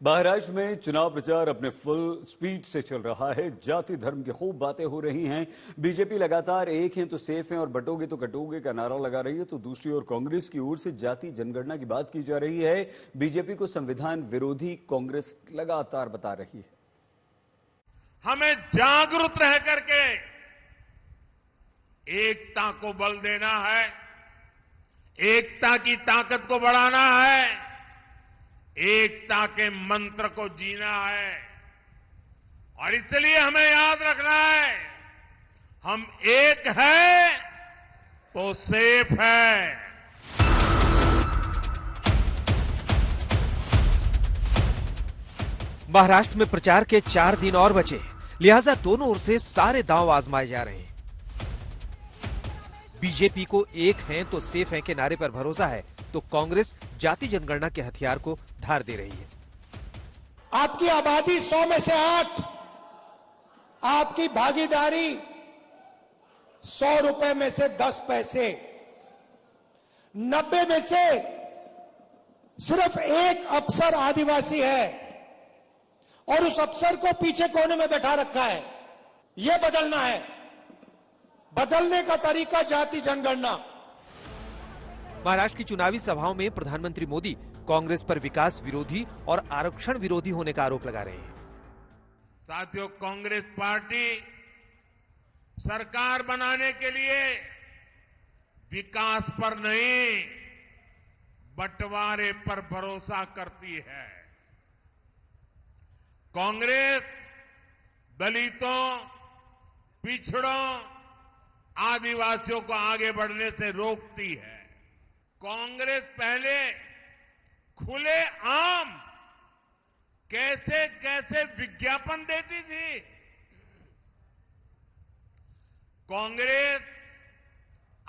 महाराष्ट्र में चुनाव प्रचार अपने फुल स्पीड से चल रहा है। जाति धर्म की खूब बातें हो रही हैं। बीजेपी लगातार एक हैं तो सेफ हैं और बटोगे तो कटोगे का नारा लगा रही है, तो दूसरी ओर कांग्रेस की ओर से जाति जनगणना की बात की जा रही है। बीजेपी को संविधान विरोधी कांग्रेस लगातार बता रही है। हमें जागरूक रह करके एकता को बल देना है, एकता की ताकत को बढ़ाना है, एकता के मंत्र को जीना है। और इसलिए हमें याद रखना है, हम एक है तो सेफ है। महाराष्ट्र में प्रचार के 4 दिन और बचे, लिहाजा दोनों ओर से सारे दांव आजमाए जा रहे हैं। बीजेपी को एक हैं तो सेफ हैं के नारे पर भरोसा है, तो कांग्रेस जाति जनगणना के हथियार को धार दे रही है। आपकी आबादी 100 में से 8, आपकी भागीदारी 100 रुपए में से 10 पैसे, 90 में से सिर्फ एक अफसर आदिवासी है और उस अफसर को पीछे कोने में बैठा रखा है। यह बदलना है। बदलने का तरीका जाति जनगणना। महाराष्ट्र की चुनावी सभाओं में प्रधानमंत्री मोदी कांग्रेस पर विकास विरोधी और आरक्षण विरोधी होने का आरोप लगा रहे हैं। साथियों, कांग्रेस पार्टी सरकार बनाने के लिए विकास पर नहीं, बंटवारे पर भरोसा करती है। कांग्रेस दलितों, पिछड़ों, आदिवासियों को आगे बढ़ने से रोकती है। कांग्रेस पहले खुले आम कैसे कैसे विज्ञापन देती थी। कांग्रेस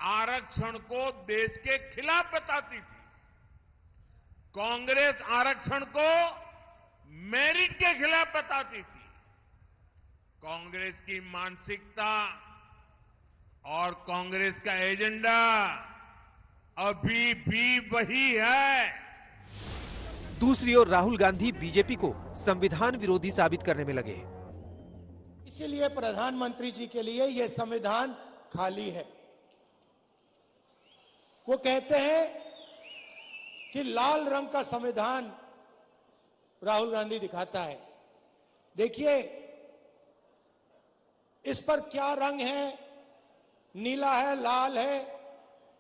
आरक्षण को देश के खिलाफ बताती थी। कांग्रेस आरक्षण को मेरिट के खिलाफ बताती थी। कांग्रेस की मानसिकता और कांग्रेस का एजेंडा अभी भी वही है। दूसरी ओर राहुल गांधी बीजेपी को संविधान विरोधी साबित करने में लगे हैं। इसीलिए प्रधानमंत्री जी के लिए यह संविधान खाली है। वो कहते हैं कि लाल रंग का संविधान राहुल गांधी दिखाता है। देखिए इस पर क्या रंग है, नीला है, लाल है,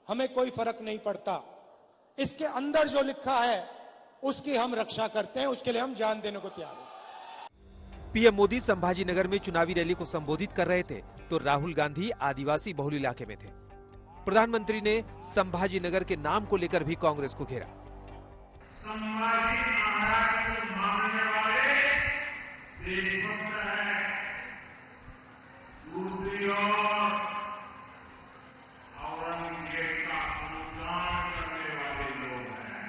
हमें कोई फर्क नहीं पड़ता। इसके अंदर जो लिखा है उसकी हम रक्षा करते हैं, उसके लिए हम जान देने को तैयार हैं। पीएम मोदी संभाजीनगर में चुनावी रैली को संबोधित कर रहे थे, तो राहुल गांधी आदिवासी बहुल इलाके में थे। प्रधानमंत्री ने संभाजीनगर के नाम को लेकर भी कांग्रेस को घेरा। संभाजी महाराज को मानने वाले देशभक्त हैं। दूसरी ओर औरंगजेब का अनुदान करने वाले लोग हैं।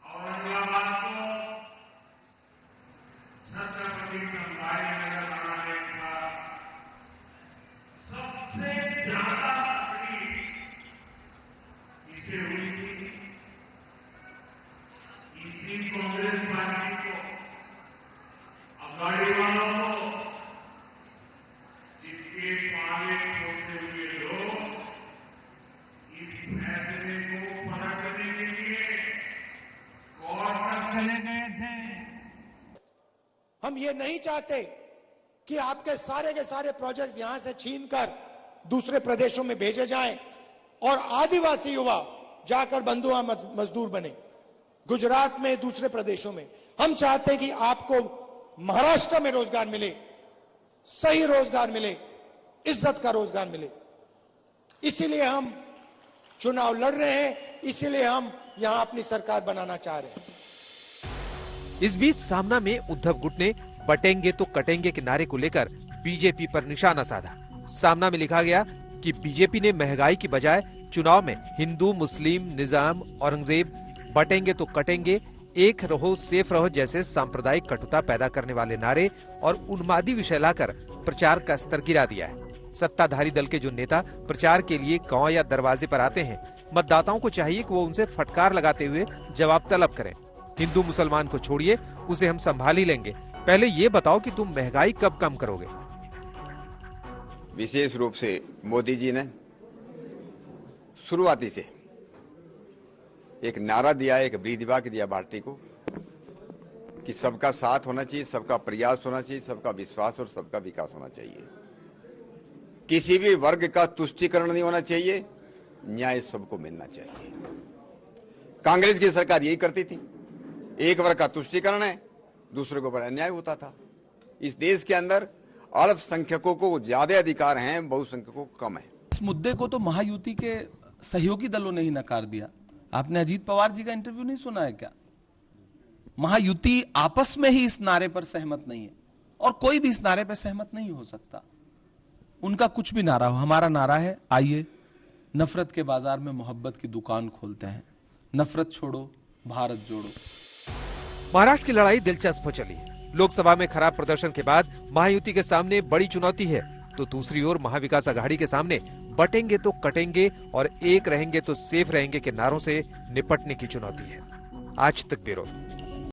औरंगाबाद को छत्रपति संभाजीनगर बनाने का सबसे ज्यादा तकलीफ इसे हुई थी। इसी कांग्रेस पार्टी को, अगाड़ी वालों को, जिसके पाले पोसे हुए लोग इस फैसले को परखने के लिए कोर्ट तक चले गए थे। हम ये नहीं चाहते कि आपके सारे के सारे प्रोजेक्ट्स यहां से छीनकर दूसरे प्रदेशों में भेजे जाएं और आदिवासी युवा जाकर बंधुआ मजदूर बने गुजरात में, दूसरे प्रदेशों में। हम चाहते हैं कि आपको महाराष्ट्र में रोजगार मिले, सही रोजगार मिले, इज्जत का रोजगार मिले। इसीलिए हम चुनाव लड़ रहे हैं, इसीलिए हम यहां अपनी सरकार बनाना चाह रहे हैं। इस बीच सामना में उद्धव गुट ने बटेंगे तो कटेंगे के नारे को लेकर बीजेपी पर निशाना साधा। सामना में लिखा गया कि बीजेपी ने महंगाई की बजाय चुनाव में हिंदू, मुस्लिम, निजाम, औरंगजेब, बटेंगे तो कटेंगे, एक रहो सेफ रहो जैसे सांप्रदायिक कटुता पैदा करने वाले नारे और उन्मादी विषय लाकर प्रचार का स्तर गिरा दिया है। सत्ताधारी दल के जो नेता प्रचार के लिए गांव या दरवाजे पर आते हैं, मतदाताओं को चाहिए कि वो उनसे फटकार लगाते हुए जवाब तलब करें। हिंदू मुसलमान को छोड़िए, उसे हम संभाल ही लेंगे, पहले ये बताओ कि तुम महंगाई कब कम करोगे। विशेष रूप से मोदी जी ने शुरुआती से एक नारा दिया, एक ब्रीद वाक्य दिया पार्टी को कि सबका साथ होना चाहिए, सबका प्रयास होना चाहिए, सबका विश्वास और सबका विकास होना चाहिए। किसी भी वर्ग का तुष्टीकरण नहीं होना चाहिए, न्याय सबको मिलना चाहिए। कांग्रेस की सरकार यही करती थी, एक वर्ग का तुष्टीकरण है, दूसरे के ऊपर अन्याय होता था। इस देश के अंदर अल्पसंख्यकों को ज्यादा अधिकार हैं, बहुसंख्यकों को कम है। इस मुद्दे को तो महायुति के सहयोगी दलों ने ही नकार दिया। आपने अजीत पवार जी का इंटरव्यू नहीं सुना है क्या? महायुति आपस में ही इस नारे पर सहमत नहीं है और कोई भी इस नारे पर सहमत नहीं हो सकता। उनका कुछ भी नारा हो, हमारा नारा है, आइए नफरत के बाजार में मोहब्बत की दुकान खोलते हैं, नफरत छोड़ो भारत जोड़ो। महाराष्ट्र की लड़ाई दिलचस्प हो चली है। लोकसभा में खराब प्रदर्शन के बाद महायुति के सामने बड़ी चुनौती है, तो दूसरी ओर महाविकास आघाड़ी के सामने बटेंगे तो कटेंगे और एक रहेंगे तो सेफ रहेंगे के नारों से निपटने की चुनौती है। आज तक ब्यूरो।